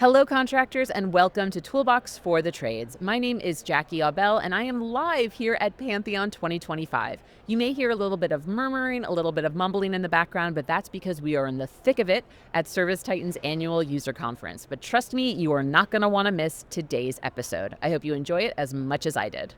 Hello, contractors, and welcome to Toolbox for the Trades. My name is Jackie Aubel, and I am live here at Pantheon 2025. You may hear a little bit of murmuring, a little bit of mumbling in the background, but that's because we are in the thick of it at ServiceTitan's annual user conference. But trust me, you are not going to want to miss today's episode. I hope you enjoy it as much as I did.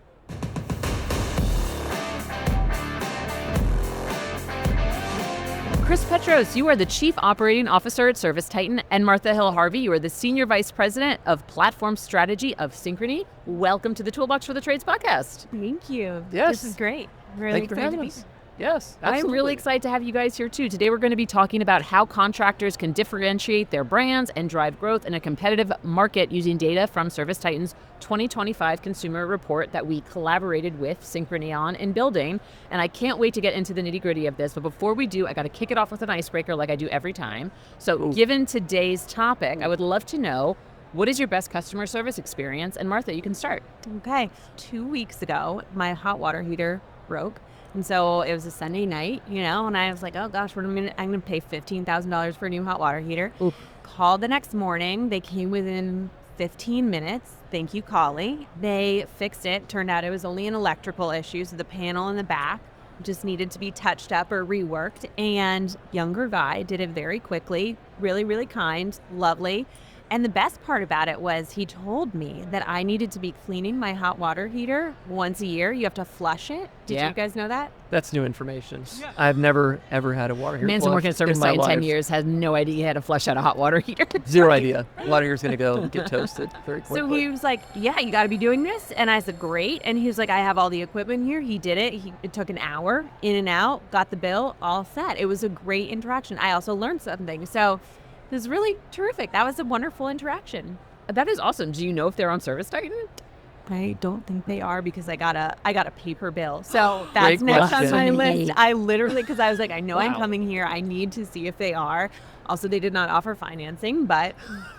Chris Petros, you are the Chief Operating Officer at ServiceTitan, and Martha Hill Harvey, you are the Senior Vice President of Platform Strategy of Synchrony. Welcome to the Toolbox for the Trades podcast. Thank you. Yes. This is great. Really excited to be here. Yes, absolutely. I'm really excited to have you guys here too. Today we're going to be talking about how contractors can differentiate their brands and drive growth in a competitive market using data from ServiceTitan's 2025 consumer report that we collaborated with Synchrony on in building. And I can't wait to get into the nitty-gritty of this. But before we do, I got to kick it off with an icebreaker like I do every time. So given today's topic, I would love to know, what is your best customer service experience? And Martha, you can start. Okay. 2 weeks ago, my hot water heater broke. And so it was a Sunday night, and I was like, oh gosh, I'm going to pay $15,000 for a new hot water heater. Oof. Called the next morning. They came within 15 minutes. Thank you, Collie. They fixed it. Turned out it was only an electrical issue. So the panel in the back just needed to be touched up or reworked. And younger guy did it very quickly, really, really kind, lovely. And the best part about it was he told me that I needed to be cleaning my hot water heater once a year. You have to flush it. Did you guys know that? That's new information. Yeah. I've never, ever had a water heater Man's been working at ServiceTitan 10 years, has no idea how to flush out a hot water heater. Zero idea. Water heater's going to go get toasted very quickly. So he was like, yeah, you got to be doing this. And I said, great. And he was like, I have all the equipment here. He did it. It took an hour, in and out, got the bill, all set. It was a great interaction. I also learned something. So it was really terrific. That was a wonderful interaction. That is awesome. Do you know if they're on ServiceTitan? I don't think they are because I got a paper bill. So that's next on my question. list. I literally, because I was like, I know I'm Wow. coming here. I need to see if they are. Also, they did not offer financing, but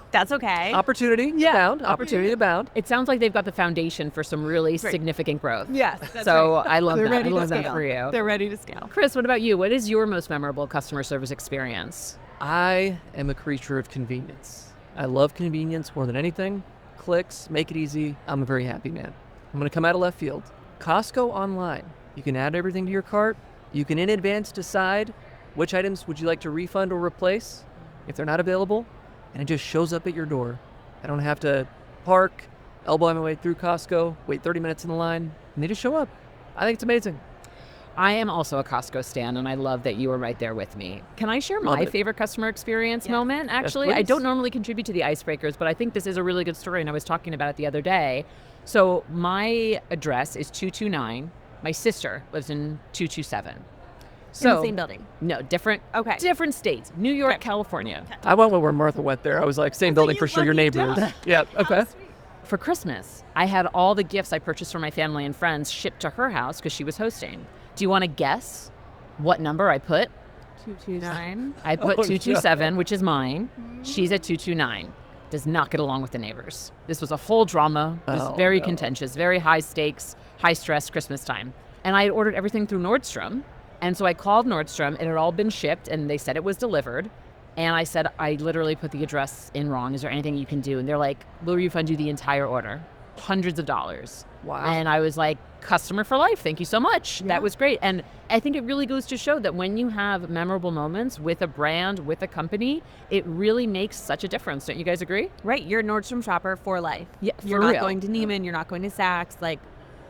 that's okay. Opportunity abound. Opportunity abound. It sounds like they've got the foundation for some really significant growth. Yes. That's So right. I love They're that. I ready to love that scale. for you. They're ready to scale. Chris, what about you? What is your most memorable customer service experience? I am a creature of convenience. I love convenience more than anything. Clicks, make it easy. I'm a very happy man. I'm going to come out of left field. Costco online. You can add everything to your cart. You can in advance decide which items would you like to refund or replace if they're not available, and it just shows up at your door. I don't have to park, elbow my way through Costco, wait 30 minutes in the line, and they just show up. I think it's amazing. I am also a Costco stan, and I love that you were right there with me. Can I share my favorite customer experience moment? Actually, Yes, I please. don't normally contribute to the icebreakers, but I think this is a really good story, and I was talking about it the other day. So my address is 229. My sister lives in 227. So In the same building. No, different. Okay. Different states. New York, Okay. California. I went where Martha went there. I was like, same building for sure, your neighbors. Yeah, okay. For Christmas, I had all the gifts I purchased for my family and friends shipped to her house because she was hosting. Do you want to guess what number I put? 229. I put Oh, 227, which is mine. She's at 229. Does not get along with the neighbors. This was a whole drama. It was Oh, very no. contentious, very high stakes, high stress Christmas time. And I had ordered everything through Nordstrom. And so I called Nordstrom. It had all been shipped, and they said it was delivered. And I said, I literally put the address in wrong. Is there anything you can do? And they're like, we'll refund you the entire order. Hundreds of dollars. Wow. And I was like, customer for life. Thank you so much. Yeah. That was great. And I think it really goes to show that when you have memorable moments with a brand, with a company, it really makes such a difference. Don't you guys agree? Right. You're a Nordstrom shopper for life. Yeah, You're for not real. going to Neiman. You're not going to Saks. Like,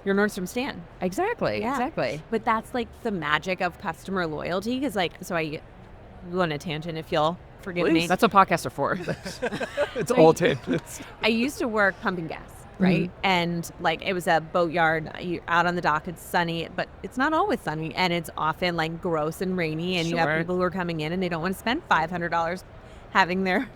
you're Nordstrom stan. Exactly. Yeah. Exactly. But that's like the magic of customer loyalty. Because so I go on a tangent if you'll forgive me. Please. That's what podcasts are for. It's all tangents. I used to work pumping gas, right? And like it was a boatyard. You're out on the dock. It's sunny, but it's not always sunny, and it's often like gross and rainy. And you Sure. have people who are coming in and they don't want to spend $500 having their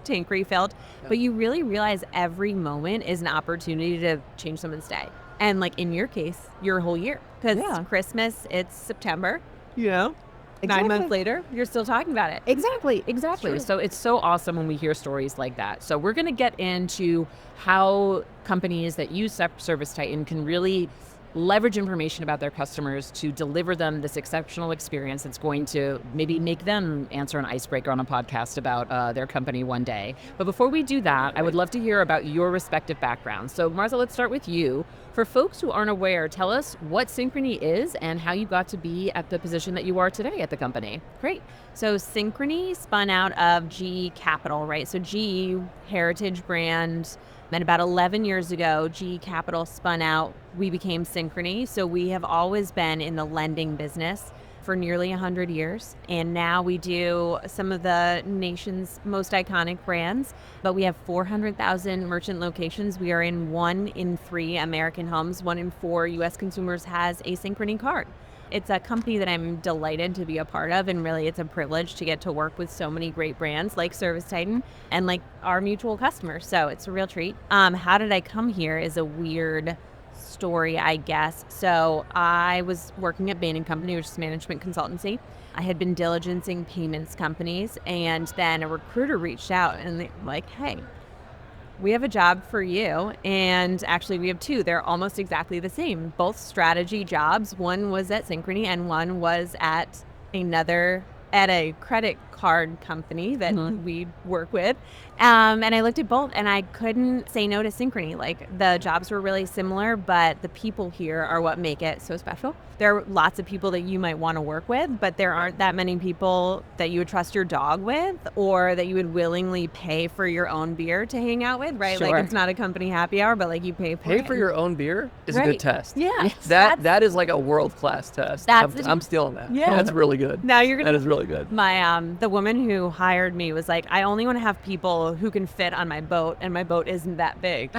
tank refilled. But you really realize every moment is an opportunity to change someone's day. And like in your case, your whole year, because Yeah. Christmas, it's September. Exactly. 9 months later, you're still talking about it. Exactly. True. So it's so awesome when we hear stories like that. So we're going to get into how companies that use ServiceTitan can really leverage information about their customers to deliver them this exceptional experience that's going to maybe make them answer an icebreaker on a podcast about their company one day. But before we do that, I would love to hear about your respective backgrounds. So Martha, let's start with you. For folks who aren't aware, tell us what Synchrony is and how you got to be at the position that you are today at the company. Great. So Synchrony spun out of GE Capital, right? So GE, heritage brand. And about 11 years ago, GE Capital spun out. We became Synchrony. So we have always been in the lending business for nearly 100 years. And now we do some of the nation's most iconic brands, but we have 400,000 merchant locations. We are in 1 in 3 American homes. 1 in 4 U.S. consumers has a Synchrony card. It's a company that I'm delighted to be a part of, and really it's a privilege to get to work with so many great brands like ServiceTitan and like our mutual customers. So it's a real treat. How did I come here is a weird story, I guess. So I was working at Bain & Company, which is management consultancy. I had been diligencing payments companies, and then a recruiter reached out and they were like, hey, we have a job for you. And actually we have 2. They're almost exactly the same. Both strategy jobs. One was at Synchrony and one was at a credit card company that we work with. And I looked at both and I couldn't say no to Synchrony. Like, the jobs were really similar, but the people here are what make it so special. There are lots of people that you might want to work with, but there aren't that many people that you would trust your dog with or that you would willingly pay for your own beer to hang out with, right? Sure. Like, it's not a company happy hour, but like you pay for Pay it. for your own beer is a Right. good test. Yeah. That is like a world-class test. I'm stealing that. Yeah. That's really good. Now you're gonna That is really good. My the woman who hired me was like, I only want to have people who can fit on my boat, and my boat isn't that big.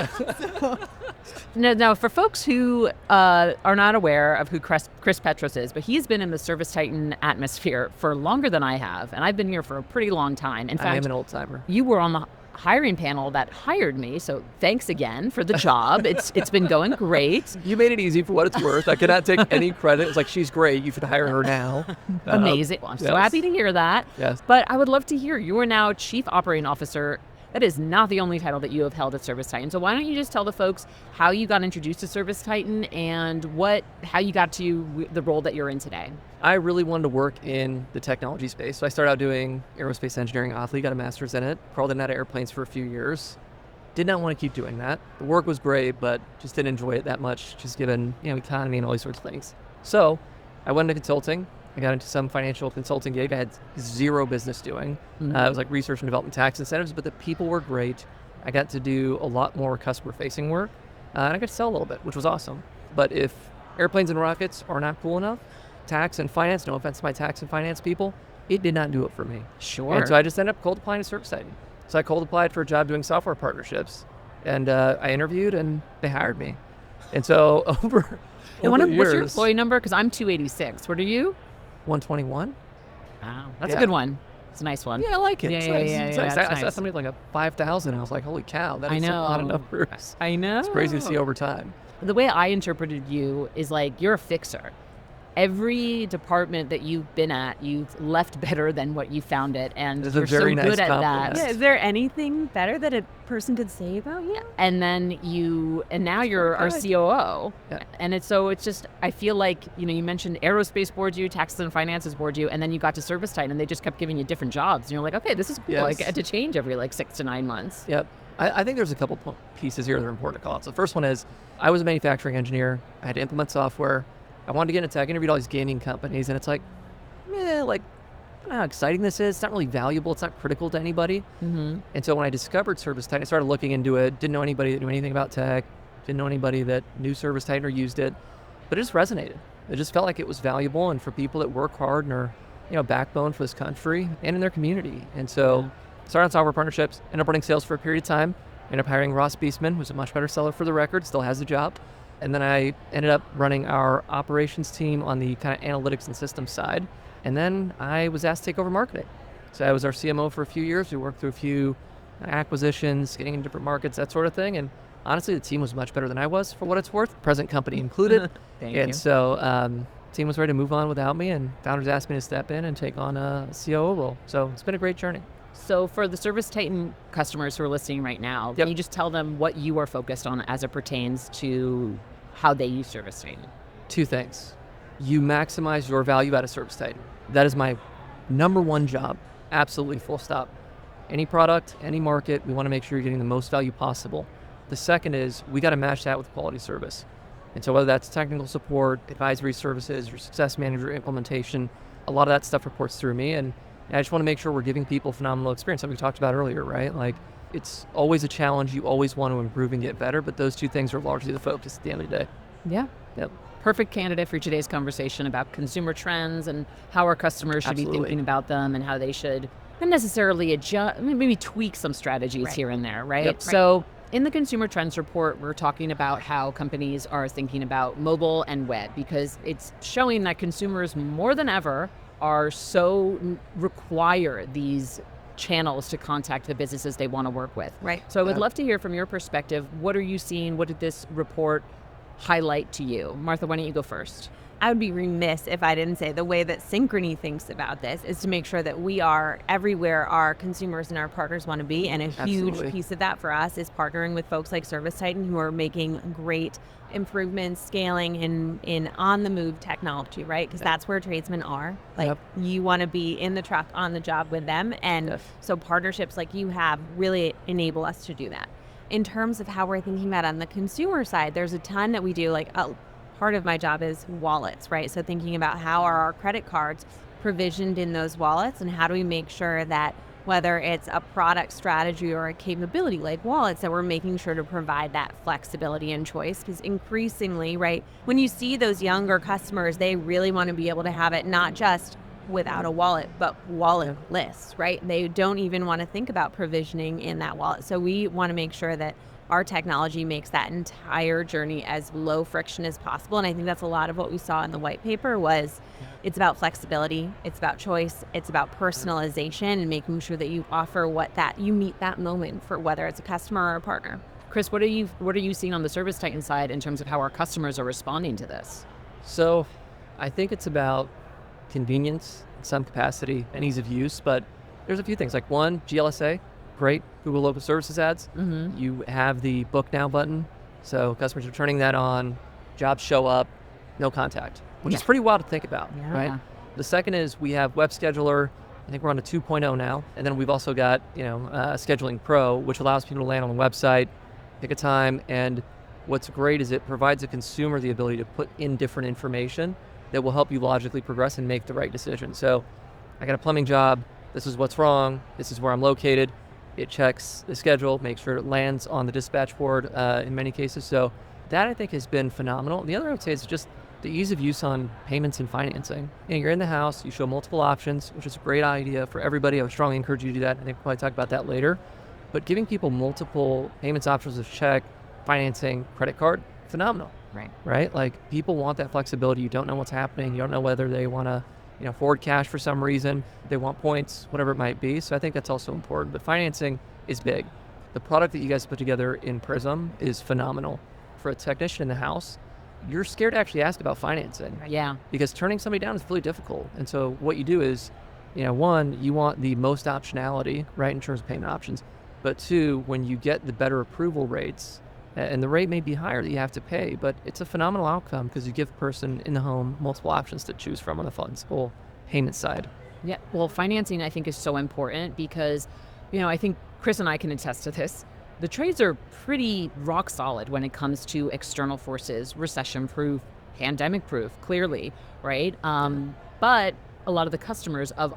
Now, for folks who are not aware of who Chris Petros is, but he's been in the ServiceTitan atmosphere for longer than I have, and I've been here for a pretty long time. In fact, I am an old timer. you were on the hiring panel that hired me, so thanks again for the job. It's been going great. You made it easy for what it's worth. I cannot take any credit. It's like, she's great. You should hire her now. Amazing. Well, I'm so yes. happy to hear that. Yes. But I would love to hear, you are now Chief Operating Officer. That is not the only title that you have held at ServiceTitan. So why don't you just tell the folks how you got introduced to ServiceTitan and how you got to the role that you're in today? I really wanted to work in the technology space. So I started out doing aerospace engineering, oddly, got a master's in it, crawled in and out of airplanes for a few years. Did not want to keep doing that. The work was great, but just didn't enjoy it that much, just given, economy and all these sorts of things. So I went into consulting. I got into some financial consulting gig I had zero business doing. It was like research and development tax incentives, but the people were great. I got to do a lot more customer-facing work, and I got to sell a little bit, which was awesome. But if airplanes and rockets are not cool enough, tax and finance, no offense to my tax and finance people, it did not do it for me. Sure. And so I just ended up cold applying to ServiceTitan. So I cold applied for a job doing software partnerships, and I interviewed, and they hired me. And so over the What's your years, employee number? Because I'm 286. What are you? 121. Wow, that's Yeah. a good one. It's a nice one. Yeah, I like it. Yeah, It's yeah, nice. yeah, It's yeah, nice. that's I saw nice. somebody like a 5,000. I was like, holy cow, that I is a lot of know. numbers. I know. It's crazy to see over time. The way I interpreted you is like, you're a fixer. Every department that you've been at, you've left better than what you found it, and That's a you're very so nice good at compliment. that. Yeah, is there anything better that a person could say about you? And then now you're our good. COO. Yeah. And it's just, I feel like, you mentioned aerospace board you, taxes and finances board you, and then you got to ServiceTitan and they just kept giving you different jobs. And you're like, okay, this is cool. I Yes. get to change every 6 to 9 months. Yep. I think there's a couple pieces here that are important to call out. So the first one is, I was a manufacturing engineer. I had to implement software. I wanted to get into tech. I interviewed all these gaming companies, and it's like, I don't know how exciting this is. It's not really valuable. It's not critical to anybody. Mm-hmm. And so when I discovered ServiceTitan, I started looking into it. Didn't know anybody that knew anything about tech. Didn't know anybody that knew ServiceTitan or used it. But it just resonated. It just felt like it was valuable, and for people that work hard and are, backbone for this country and in their community. And so started on software partnerships, ended up running sales for a period of time. Ended up hiring Ross Beastman, who's a much better seller for the record, still has the job. And then I ended up running our operations team on the kind of analytics and systems side. And then I was asked to take over marketing. So I was our CMO for a few years. We worked through a few acquisitions, getting in different markets, that sort of thing. And honestly, the team was much better than I was, for what it's worth, present company included. Thank and you. so team was ready to move on without me, and founders asked me to step in and take on a COO role. So it's been a great journey. So for the ServiceTitan customers who are listening right now, Yep. can you just tell them what you are focused on as it pertains to how they use ServiceTitan? Two things. You maximize your value out of ServiceTitan. That is my number one job. Absolutely, full stop. Any product, any market, we want to make sure you're getting the most value possible. The second is we got to match that with quality service. And so whether that's technical support, advisory services, your success manager implementation, a lot of that stuff reports through me. And I just want to make sure we're giving people phenomenal experience, like we talked about earlier, right? Like, it's always a challenge. You always want to improve and get better, but those two things are largely the focus at the end of the day. Yeah. Yep. Perfect candidate for today's conversation about consumer trends and how our customers should be thinking about them and how they should not necessarily adjust, maybe tweak some strategies here and there, right? Yep. So in the Consumer Trends Report, we're talking about how companies are thinking about mobile and web, because it's showing that consumers more than ever are require these channels to contact the businesses they want to work with. Right. So I would love to hear from your perspective, what are you seeing? What did this report highlight to you? Martha, why don't you go first? I would be remiss if I didn't say the way that Synchrony thinks about this is to make sure that we are everywhere our consumers and our partners want to be. And a huge piece of that for us is partnering with folks like ServiceTitan, who are making great improvements, scaling in on-the-move technology, right? Because that's where tradesmen are. Like, you want to be in the truck, on the job with them. And so partnerships like you have really enable us to do that. In terms of how we're thinking about on the consumer side, there's a ton that we do. Like, part of my job is wallets, right? So thinking about how are our credit cards provisioned in those wallets, and how do we make sure that whether it's a product strategy or a capability like wallets, that we're making sure to provide that flexibility and choice. Because increasingly, right, when you see those younger customers, they really want to be able to have it not just without a wallet, but wallet-less, right? They don't even want to think about provisioning in that wallet. So we want to make sure that our technology makes that entire journey as low friction as possible. And I think that's a lot of what we saw in the white paper was it's about flexibility, it's about choice, it's about personalization, and making sure that you offer you meet that moment for whether it's a customer or a partner. Chris, what are you seeing on the ServiceTitan side in terms of how our customers are responding to this? So I think it's about convenience in some capacity and ease of use, but there's a few things. Like, one, GLSA, great. Google Local Services ads. Mm-hmm. You have the book now button, so customers are turning that on, jobs show up, no contact, which is pretty wild to think about, right? The second is we have Web Scheduler. I think we're on a 2.0 now, and then we've also got Scheduling Pro, which allows people to land on the website, pick a time, and what's great is it provides a consumer the ability to put in different information that will help you logically progress and make the right decision. So I got a plumbing job, this is what's wrong, this is where I'm located. It checks the schedule, makes sure it lands on the dispatch board in many cases. So that, I think, has been phenomenal. The other I would say is just the ease of use on payments and financing. You're in the house, you show multiple options, which is a great idea for everybody. I would strongly encourage you to do that. I think we'll probably talk about that later. But giving people multiple payments options of check, financing, credit card, phenomenal. Right? Like, people want that flexibility. You don't know what's happening. You don't know whether they want to forward cash for some reason, they want points, whatever it might be. So I think that's also important. But financing is big. The product that you guys put together in Prism is phenomenal. For a technician in the house, you're scared to actually ask about financing. Yeah. Because turning somebody down is really difficult. And so what you do is, one, you want the most optionality, right, in terms of payment options. But two, when you get the better approval rates, and the rate may be higher that you have to pay, but it's a phenomenal outcome because you give the person in the home multiple options to choose from on the flexible payment side. Yeah, well, financing, I think, is so important because, I think Chris and I can attest to this. The trades are pretty rock solid when it comes to external forces, recession-proof, pandemic-proof, clearly, right? But a lot of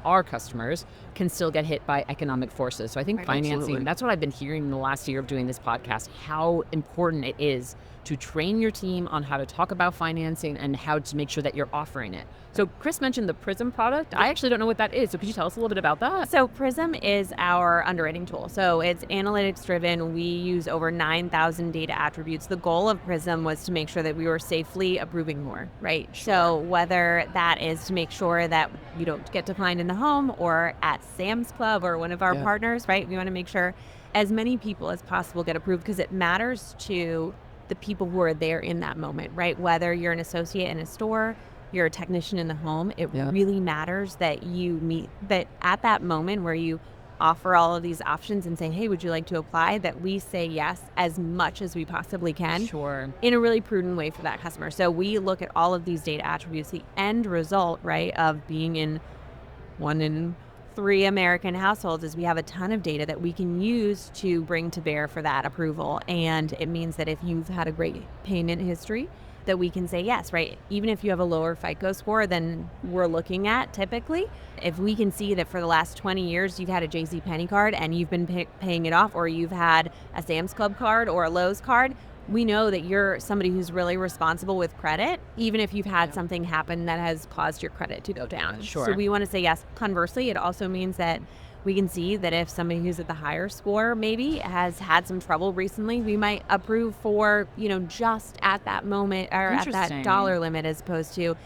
our customers can still get hit by economic forces. So I think financing, that's what I've been hearing in the last year of doing this podcast, how important it is to train your team on how to talk about financing and how to make sure that you're offering it. So Chris mentioned the Prism product. I actually don't know what that is. So could you tell us a little bit about that? So Prism is our underwriting tool. So it's analytics driven. We use over 9,000 data attributes. The goal of Prism was to make sure that we were safely approving more, right? Sure. So whether that is to make sure that you don't get declined in the home or at Sam's Club or one of our partners, right? We want to make sure as many people as possible get approved because it matters to the people who are there in that moment, right? Whether you're an associate in a store, you're a technician in the home, it really matters that you meet that at that moment where you offer all of these options and saying, hey, would you like to apply, that we say yes as much as we possibly can. Sure. In a really prudent way for that customer. So we look at all of these data attributes. The end result, right, of being in 1 in 3 American households is we have a ton of data that we can use to bring to bear for that approval. And it means that if you've had a great payment history, that we can say yes, right? Even if you have a lower FICO score than we're looking at typically, if we can see that for the last 20 years you've had a JCPenney card and you've been paying it off, or you've had a Sam's Club card or a Lowe's card, we know that you're somebody who's really responsible with credit, even if you've had something happen that has caused your credit to go down. Sure. So we want to say yes. Conversely, it also means that we can see that if somebody who's at the higher score maybe has had some trouble recently, we might approve for, just at that moment or at that dollar limit, as opposed to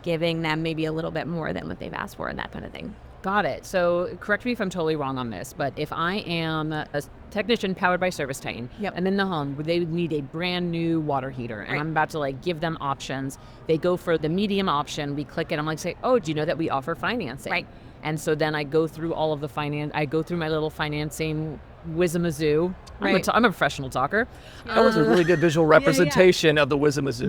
giving them maybe a little bit more than what they've asked for and that kind of thing. Got it. So correct me if I'm totally wrong on this, but if I am a technician powered by ServiceTitan, Yep. I'm in the home where they need a brand new water heater, and Right. I'm about to give them options. They go for the medium option. We click it. I'm say, oh, do you know that we offer financing? Right. And so then I go through all of the finance. I go through my little financing whiz-a-mazoo. Right. I'm a professional talker. That was a really good visual representation of the Whiz-a-Mazoo.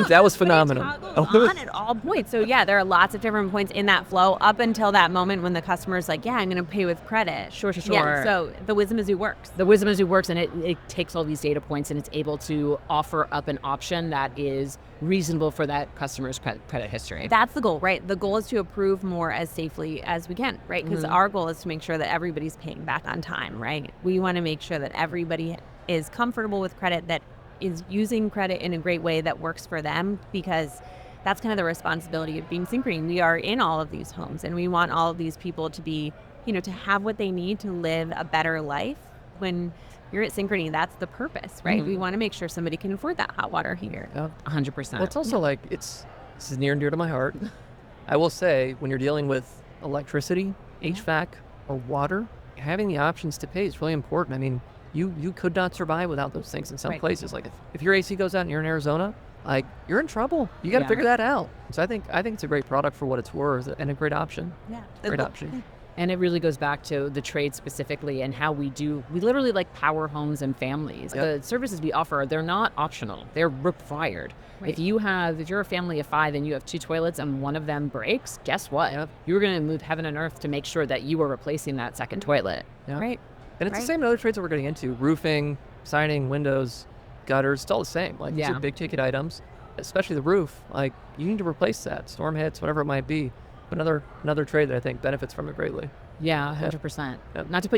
That was phenomenal. On at all points. So yeah, there are lots of different points in that flow up until that moment when the customer's like, yeah, I'm going to pay with credit. Sure. Yeah, so the Whiz-a-Mazoo works. The Whiz-a-Mazoo works, and it takes all these data points and it's able to offer up an option that is reasonable for that customer's credit history. That's the goal, right? The goal is to approve more as safely as we can, right? Because our goal is to make sure that everybody's paying back on time, right? We want to make sure that everybody is comfortable with credit, that is using credit in a great way that works for them, because that's kind of the responsibility of being Synchrony. We are in all of these homes, and we want all of these people to be, to have what they need to live a better life. When you're at Synchrony, that's the purpose, right? We want to make sure somebody can afford that hot water heater. 100%. Well, it's also this is near and dear to my heart. I will say, when you're dealing with electricity, HVAC, or water, having the options to pay is really important. I mean, you could not survive without those things in some Right. places. If your AC goes out and you're in Arizona, you're in trouble. You got to figure that out. So I think it's a great product for what it's worth and a great option. Yeah. Great option. And it really goes back to the trade specifically and how we literally power homes and families. Yep. The services we offer, they're not optional. They're required. Right. If you're a family of 5 and you have 2 toilets and one of them breaks, guess what? Yep. You're going to move heaven and earth to make sure that you are replacing that second toilet. Yeah. Right. And it's the same in other trades that we're getting into. Roofing, siding, windows, gutters, it's all the same. These are big ticket items, especially the roof. You need to replace that. Storm hits, whatever it might be. Another trade that I think benefits from it greatly. Yeah, 100%. Yep. Not to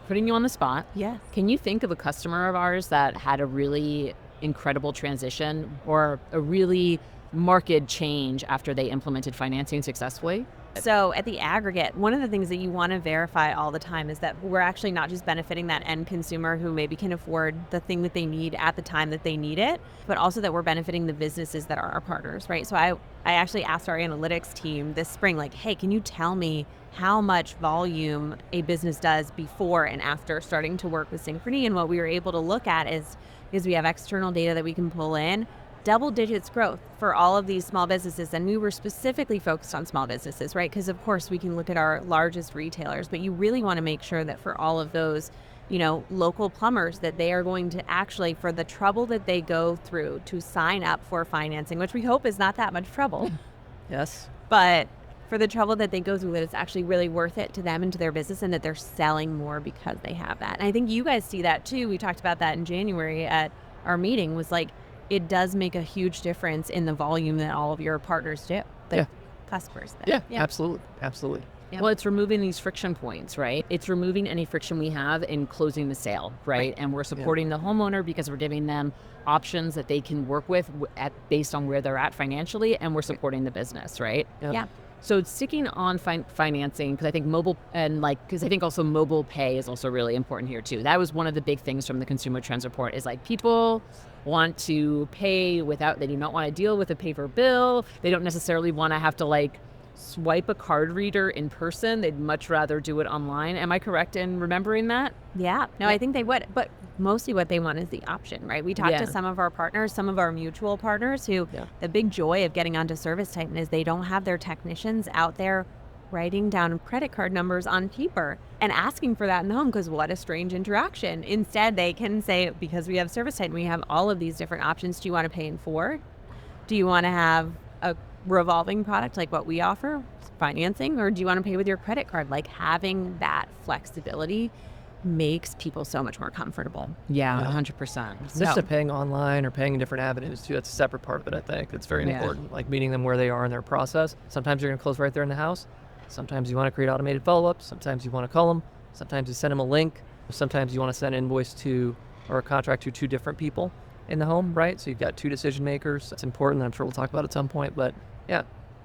putting you on the spot. Yes. Can you think of a customer of ours that had a really incredible transition or a really marked change after they implemented financing successfully? So at the aggregate, one of the things that you want to verify all the time is that we're actually not just benefiting that end consumer who maybe can afford the thing that they need at the time that they need it, but also that we're benefiting the businesses that are our partners, right? So I actually asked our analytics team this spring, hey, can you tell me how much volume a business does before and after starting to work with Synchrony? And what we were able to look at is we have external data that we can pull in, double digits growth for all of these small businesses. And we were specifically focused on small businesses, right? Because of course we can look at our largest retailers, but you really want to make sure that for all of those, local plumbers, that they are going to actually, for the trouble that they go through to sign up for financing, which we hope is not that much trouble. Yes. But for the trouble that they go through, that it's actually really worth it to them and to their business, and that they're selling more because they have that. And I think you guys see that too. We talked about that in January at our meeting, was it does make a huge difference in the volume that all of your partners do. Customers. Yeah, absolutely. Yep. Well, it's removing these friction points, right? It's removing any friction we have in closing the sale, right? And we're supporting the homeowner because we're giving them options that they can work with based on where they're at financially, and we're supporting the business, right? Yep. Yeah. So sticking on financing, because I think also mobile pay is also really important here too. That was one of the big things from the Consumer Trends Report, is people want to pay they do not want to deal with a paper bill. They don't necessarily want to have to swipe a card reader in person. They'd much rather do it online. Am I correct in remembering that? Yeah. No, I think they would. But mostly what they want is the option, right? We talked to some of our partners, some of our mutual partners, who the big joy of getting onto ServiceTitan is they don't have their technicians out there writing down credit card numbers on paper and asking for that in the home, because what a strange interaction. Instead, they can say, because we have ServiceTitan, we have all of these different options. Do you want to pay in full? Do you want to have a revolving product like what we offer, financing, or do you want to pay with your credit card? Like, having that flexibility makes people so much more comfortable. Yeah, Yeah. 100%. It's just paying online or paying in different avenues too. That's a separate part of it, I think. It's very important, like meeting them where they are in their process. Sometimes you're going to close right there in the house. Sometimes you want to create automated follow-ups. Sometimes you want to call them. Sometimes you send them a link. Sometimes you want to send an invoice to or a contract to two different people in the home, right? So you've got two decision makers. It's important. I'm sure we'll talk about it at some point, but yeah.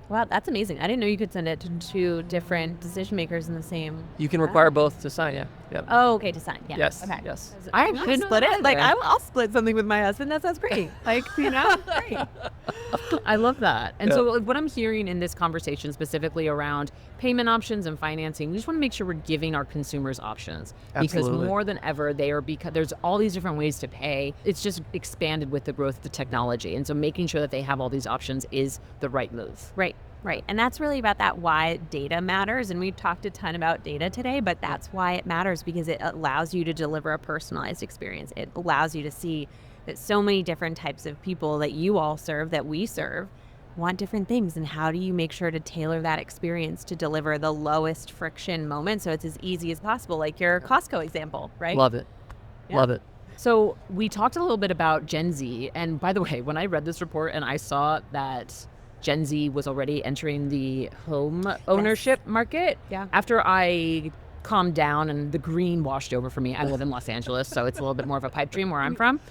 Wow, that's amazing. I didn't know you could send it to two different decision makers in the same. You can require both to sign, yeah. Yep. Oh, okay, to sign. Yeah. Yes, Okay. yes. I didn't should know split that it. Like, either. I'll split something with my husband. That sounds great. Like, great. I love that. And Yeah. so what I'm hearing in this conversation specifically around payment options and financing, we just want to make sure we're giving our consumers options. Absolutely. Because more than ever, because there's all these different ways to pay. It's just expanded with the growth of the technology. And so making sure that they have all these options is the right move. Right. And that's really about that why data matters. And we've talked a ton about data today, but that's why it matters, because it allows you to deliver a personalized experience. It allows you to see that so many different types of people that you all serve, that we serve, want different things. And how do you make sure to tailor that experience to deliver the lowest friction moment so it's as easy as possible, like your Costco example, right? Love it. Yeah. Love it. So we talked a little bit about Gen Z. And by the way, when I read this report and I saw that Gen Z was already entering the home ownership market, Yeah. after I calmed down and the green washed over for me. I live in Los Angeles, so it's a little bit more of a pipe dream where I'm from.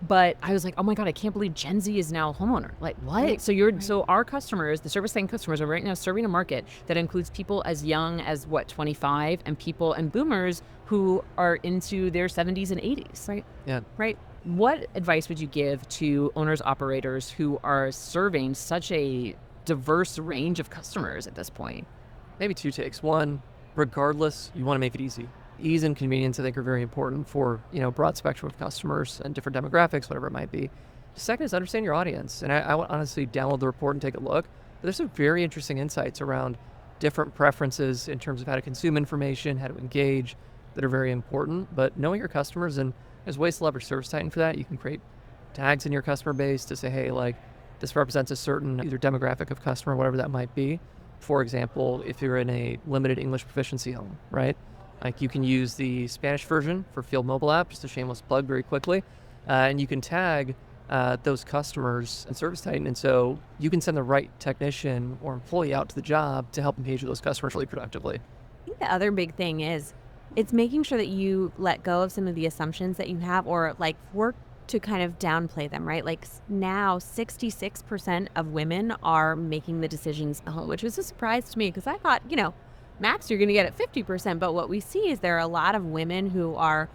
But I was like, oh my God, I can't believe Gen Z is now a homeowner. Like, what? Right. So our customers, the ServiceTitan customers, are right now serving a market that includes people as young as 25, and people and boomers who are into their 70s and 80s. Right. Yeah. Right. What advice would you give to owners, operators who are serving such a diverse range of customers at this point? Maybe two takes. One, regardless, you want to make it easy. Ease and convenience, I think, are very important for, broad spectrum of customers and different demographics, whatever it might be. The second is understand your audience. And I would honestly download the report and take a look. But there's some very interesting insights around different preferences in terms of how to consume information, how to engage, that are very important. But knowing your customers, and there's ways to leverage ServiceTitan for that. You can create tags in your customer base to say, hey, like, this represents a certain either demographic of customer, whatever that might be. For example, if you're in a limited English proficiency home, right? Like, you can use the Spanish version for Field mobile app, just a shameless plug very quickly. And you can tag those customers in ServiceTitan. And so you can send the right technician or employee out to the job to help engage with those customers really productively. I think the other big thing is it's making sure that you let go of some of the assumptions that you have, or like work to kind of downplay them, right? Like, now 66% of women are making the decisions, which was a surprise to me, because I thought, max you're going to get at 50%. But what we see is there are a lot of women who are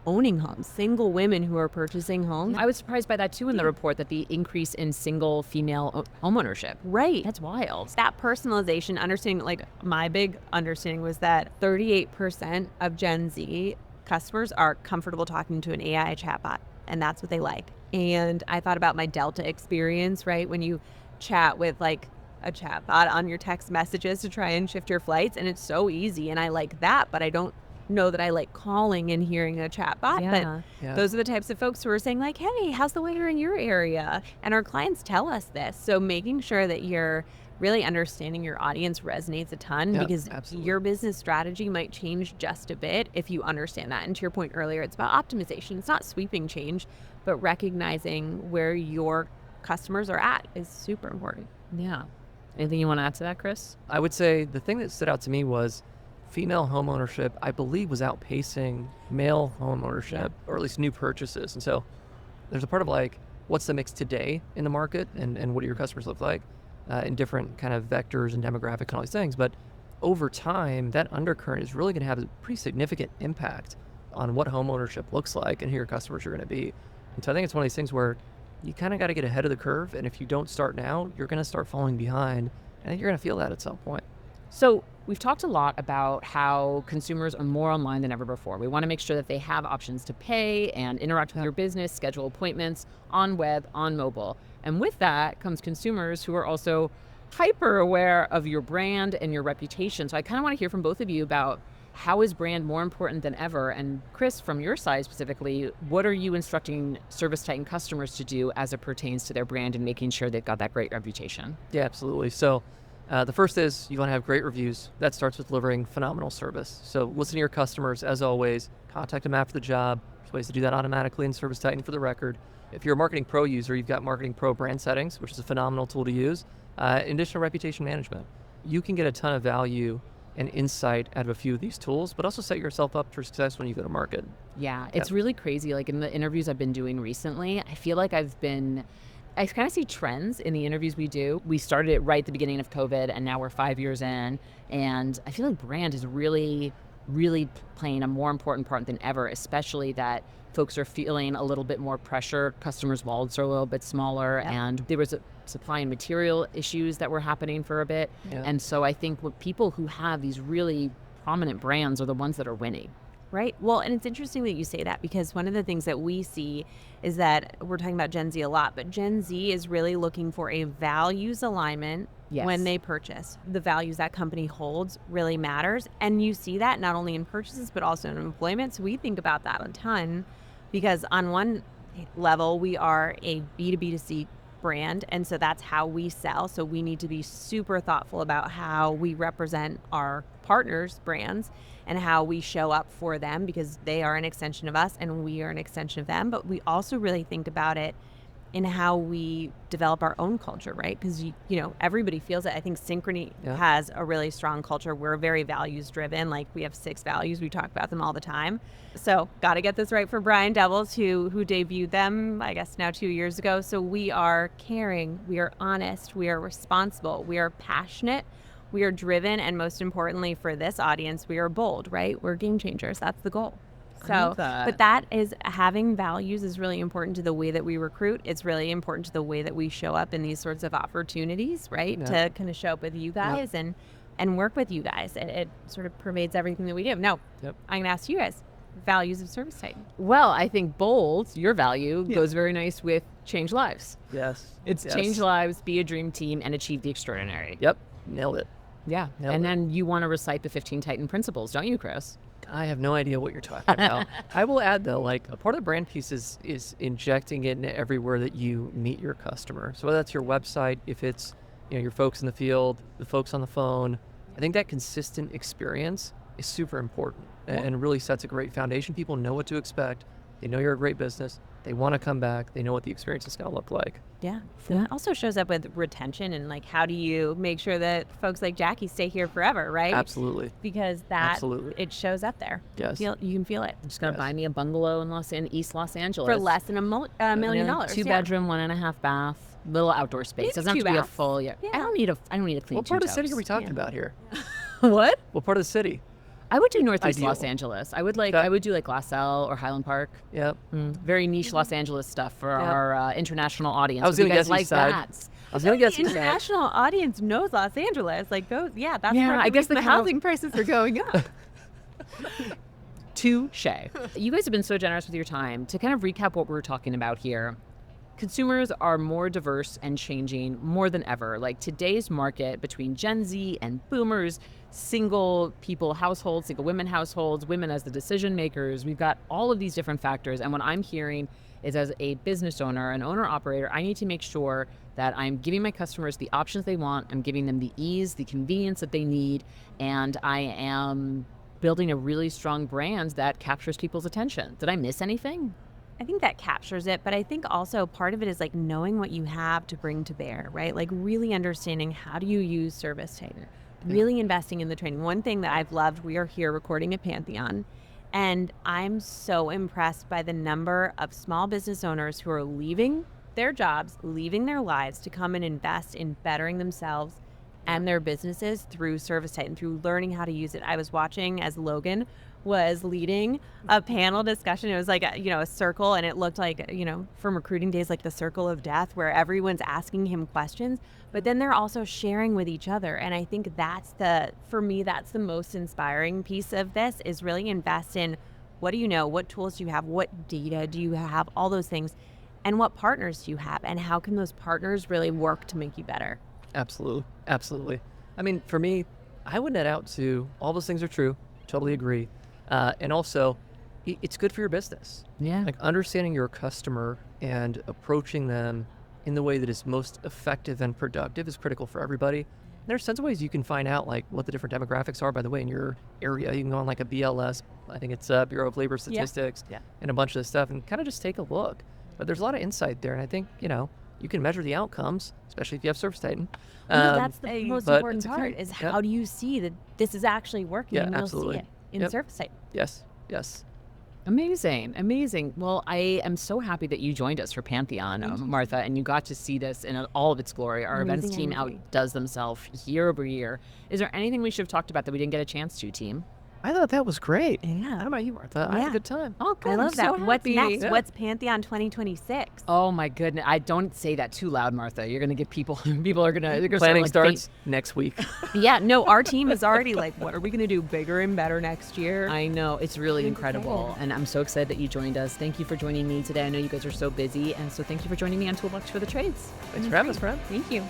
owning homes, single women who are purchasing homes. I was surprised by that too in the report, that the increase in single female homeownership. Right. That's wild. That personalization, understanding, like, my big understanding was that 38% of Gen Z customers are comfortable talking to an AI chatbot, and that's what they like. And I thought about my Delta experience, right? When you chat with like a chatbot on your text messages to try and shift your flights, and it's so easy, and I like that, but I don't know that I like calling and hearing a chatbot. Yeah. But those are the types of folks who are saying like, hey, how's the weather in your area? And our clients tell us this. So making sure that you're really understanding your audience resonates a ton, because absolutely. your business strategy might change just a bit if you understand that. And to your point earlier, it's about optimization. It's not sweeping change, but recognizing where your customers are at is super important. Yeah. Anything you want to add to that, Chris? I would say the thing that stood out to me was female home ownership, I believe, was outpacing male home ownership, or at least new purchases. And so there's a part of like, what's the mix today in the market, and what do your customers look like in different kind of vectors and demographic and all these things. But over time, that undercurrent is really going to have a pretty significant impact on what home ownership looks like and who your customers are going to be. And so I think it's one of these things where you kind of got to get ahead of the curve. And if you don't start now, you're going to start falling behind. And I think you're going to feel that at some point. So we've talked a lot about how consumers are more online than ever before. We want to make sure that they have options to pay and interact with your business, schedule appointments on web, on mobile. And with that comes consumers who are also hyper aware of your brand and your reputation. So I kind of want to hear from both of you about how is brand more important than ever? And Chris, from your side specifically, what are you instructing ServiceTitan customers to do as it pertains to their brand and making sure they've got that great reputation? Yeah, absolutely. So the first is you want to have great reviews. That starts with delivering phenomenal service. So listen to your customers, as always. Contact them after the job. There's ways to do that automatically in ServiceTitan for the record. If you're a Marketing Pro user, you've got Marketing Pro brand settings, which is a phenomenal tool to use. In addition to reputation management, you can get a ton of value and insight out of a few of these tools, but also set yourself up for success when you go to market. Yeah, it's really crazy. Like in the interviews I've been doing recently, I feel like I kind of see trends in the interviews we do. We started it right at the beginning of COVID, and now we're 5 years in. And I feel like brand is really, really playing a more important part than ever, especially that folks are feeling a little bit more pressure. Customers' wallets are a little bit smaller, and there was a supply and material issues that were happening for a bit. And so I think what people who have these really prominent brands are the ones that are winning. Right. Well, and it's interesting that you say that, because one of the things that we see is that we're talking about Gen Z a lot, but Gen Z is really looking for a values alignment when they purchase. The values that company holds really matters. And you see that not only in purchases, but also in employment. So we think about that a ton, because on one level, we are a B2B2C brand, and so that's how we sell. So we need to be super thoughtful about how we represent our partners' brands and how we show up for them, because they are an extension of us and we are an extension of them. But we also really think about it in how we develop our own culture, right? Because you know, everybody feels it. I think Synchrony has a really strong culture. We're very values driven. Like, we have 6 values. We talk about them all the time. So got to get this right for Brian Devils, who debuted them, I guess now 2 years ago. So we are caring, we are honest, we are responsible, we are passionate, we are driven, and most importantly for this audience, we are bold, right? We're game changers. That's the goal. So, but that is, having values is really important to the way that we recruit. It's really important to the way that we show up in these sorts of opportunities, right? To kind of show up with you guys and work with you guys. It sort of pervades everything that we do. Now, I'm going to ask you guys, values of ServiceTitan. Well, I think bold, your value, goes very nice with change lives. It's change lives, be a dream team, and achieve the extraordinary. Nailed it. Yeah. And then you want to recite the 15 Titan principles, don't you, Chris? I have no idea what you're talking about. I will add, though, like, a part of the brand piece is injecting it in everywhere that you meet your customer. So whether that's your website, if it's, you know, your folks in the field, the folks on the phone, I think that consistent experience is super important and really sets a great foundation. People know what to expect. They know you're a great business. They want to come back. They know what the experience is going to look like. So that also shows up with retention, and like, how do you make sure that folks like Jackie stay here forever, right? Absolutely. Because that it shows up there. You can feel it. I'm just gonna buy me a bungalow in East Los Angeles for less than $1 million. 2-bedroom, 1.5 bath, little outdoor space. Doesn't have to be a full. I don't need a clean. What part of the city are we talking about here? What part of the city? I would do Northeast Los Angeles. I would do like Glassell or Highland Park. Very niche Los Angeles stuff for our international audience. I was going to guess like that. I was going to guess the international audience knows Los Angeles. Like, those, that's I guess the housing prices are going up. Touche. You guys have been so generous with your time. To kind of recap what we're talking about here, consumers are more diverse and changing more than ever. Like, today's market between Gen Z and boomers, single people households, single women households, women as the decision makers, we've got all of these different factors. And what I'm hearing is, as a business owner, an owner operator, I need to make sure that I'm giving my customers the options they want. I'm giving them the ease, the convenience that they need. And I am building a really strong brand that captures people's attention. Did I miss anything? I think that captures it, but I think also part of it is like knowing what you have to bring to bear, right? Like, really understanding, how do you use ServiceTitan? Really investing in the training. One thing that I've loved, we are here recording at Pantheon, and I'm so impressed by the number of small business owners who are leaving their jobs, leaving their lives to come and invest in bettering themselves and their businesses through ServiceTitan, through learning how to use it. I was watching as Logan was leading a panel discussion. It was like a circle, and it looked like, from recruiting days, like the circle of death, where everyone's asking him questions, but then they're also sharing with each other. And I think for me, that's the most inspiring piece of this, is really invest in, what do you know, what tools do you have, what data do you have, all those things, and what partners do you have, and how can those partners really work to make you better? Absolutely. Absolutely. I mean, for me, I would net out to all those things are true. Totally agree. And also, it's good for your business. Yeah. Like understanding your customer and approaching them in the way that is most effective and productive is critical for everybody. There's tons of ways you can find out like what the different demographics are, by the way, in your area. You can go on like a BLS, I think it's Bureau of Labor Statistics, Yeah. and a bunch of this stuff, and kind of just take a look. But there's a lot of insight there, and I think, you can measure the outcomes, especially if you have ServiceTitan. That's the most but important it's a part great- is yep. how do you see that this is actually working, Yeah, and we'll absolutely. see it in Yep. ServiceTitan. Yes. Amazing. Well, I am so happy that you joined us for Pantheon, Martha, and you got to see this in all of its glory. Our events Amazing team energy. outdoes themselves year over year. Is there anything we should have talked about that we didn't get a chance to, team? I thought that was great. Yeah. How about you, Martha? I had a Yeah. good time. Oh, I love that. What's next? Yeah. What's Pantheon 2026? Oh my goodness! I don't say that too loud, Martha. You're gonna get people. People are gonna. They're gonna Planning start, like, starts next week. Yeah, no, our team is already like, what are we going to do bigger and better next year? I know, it's really I'm incredible, excited. and I'm so excited that you joined us. Thank you for joining me today. I know you guys are so busy, and so thank you for joining me on Toolbox for the Trades. Thanks for having us, friend. Thank you.